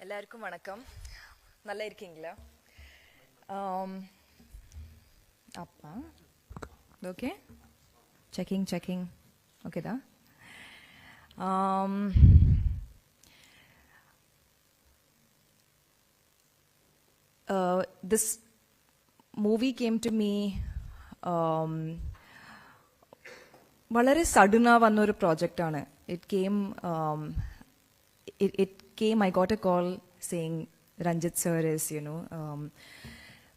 எல்லாருக்கும் வணக்கம். நல்லா இருக்கீங்களா? அப்பா ஓகே, செக்கிங் ஓகேதா? This movie came to me വളരെ സഡനാ വന്നൊരു പ്രോജക്റ്റാണ്. It came, I got a call saying Ranjit sir is,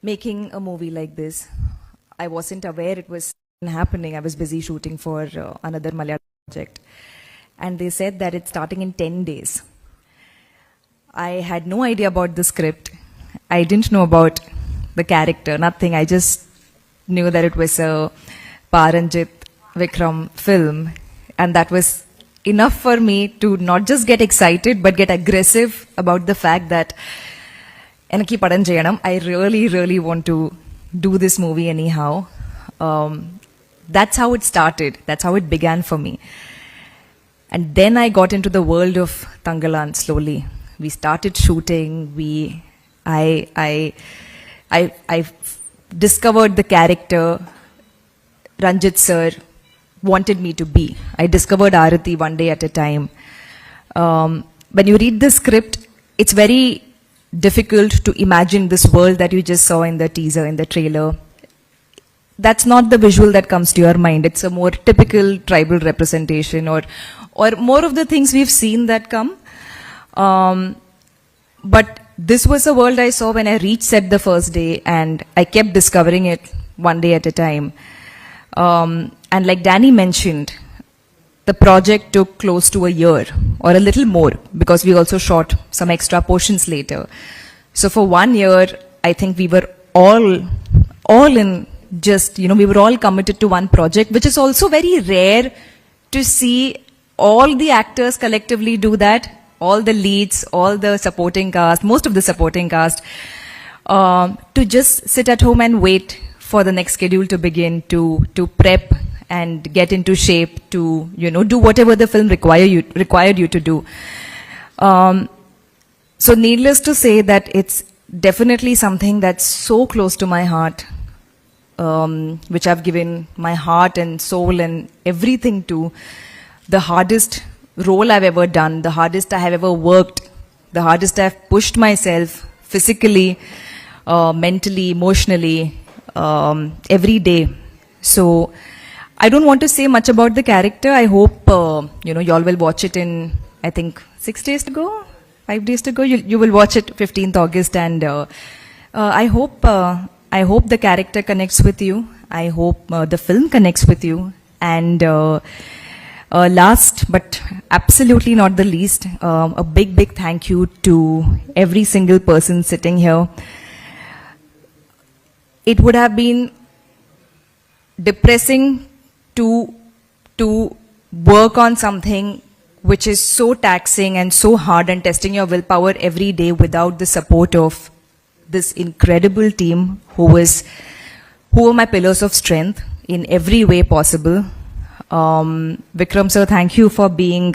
making a movie like this. I wasn't aware it was happening. I was busy shooting for another Malayalam project. And they said that it's starting in 10 days. I had no idea about the script. I didn't know about the character, nothing. I just knew that it was a Paranjit Vikram film. And that was enough for me to not just get excited but get aggressive about the fact that enaki padam cheyanam. I really want to do this movie anyhow. That's how it started. That's how it began for me. And then I got into the world of Tangalan slowly. We started shooting. I discovered the character Ranjit sir wanted me to be. I discovered Aarati one day at a time. When you read the script, it's very difficult to imagine this world that you just saw in the teaser, in the trailer. That's not the visual that comes to your mind. It's a more typical tribal representation or more of the things we've seen that come. But this was a world I saw when I reached set the first day, and I kept discovering it one day at a time. And like Danny mentioned, the project took close to a year or a little more because we also shot some extra portions later. So for 1 year, I think we were all in just, we were all committed to one project, which is also very rare to see all the actors collectively do that. All the leads, all the supporting cast, most of the supporting cast, to just sit at home and wait for the next schedule to begin, to prep and get into shape, to do whatever the film required you to do. So needless to say that it's definitely something that's so close to my heart, which I've given my heart and soul and everything to. The hardest role I've ever done, the hardest I have ever worked, the hardest I've pushed myself physically, mentally, emotionally, every day. So I don't want to say much about the character. I hope y'all will watch it in, I think, 5 days to go. You will watch it 15th August, and I hope the character connects with you. I hope the film connects with you. And last but absolutely not the least, a big thank you to every single person sitting here. It would have been depressing to work on something which is so taxing and so hard and testing your willpower every day without the support of this incredible team who were my pillars of strength in every way possible. Vikram sir, thank you for being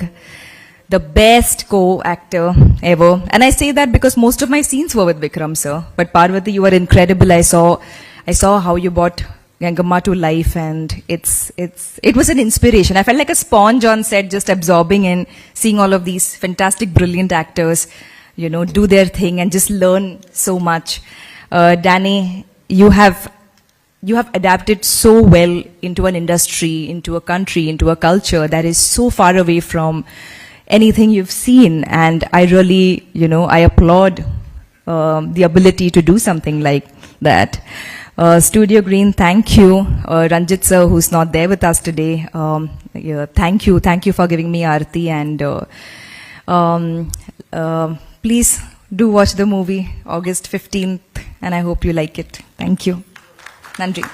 the best co-actor ever. And I say that because most of my scenes were with Vikram sir. But Parvati, you were incredible. I saw how you brought Gangamma to life, and it was an inspiration. I felt like a sponge on set, just absorbing and seeing all of these fantastic, brilliant actors, do their thing and just learn so much. Danny, you have adapted so well into an industry, into a country, into a culture that is so far away from anything you've seen. And I really, I applaud the ability to do something like that. Studio Green, thank you. Ranjit sir, who's not there with us today, thank you for giving me Aarati. And please do watch the movie August 15th, and I hope you like it. Thank you. Nandri.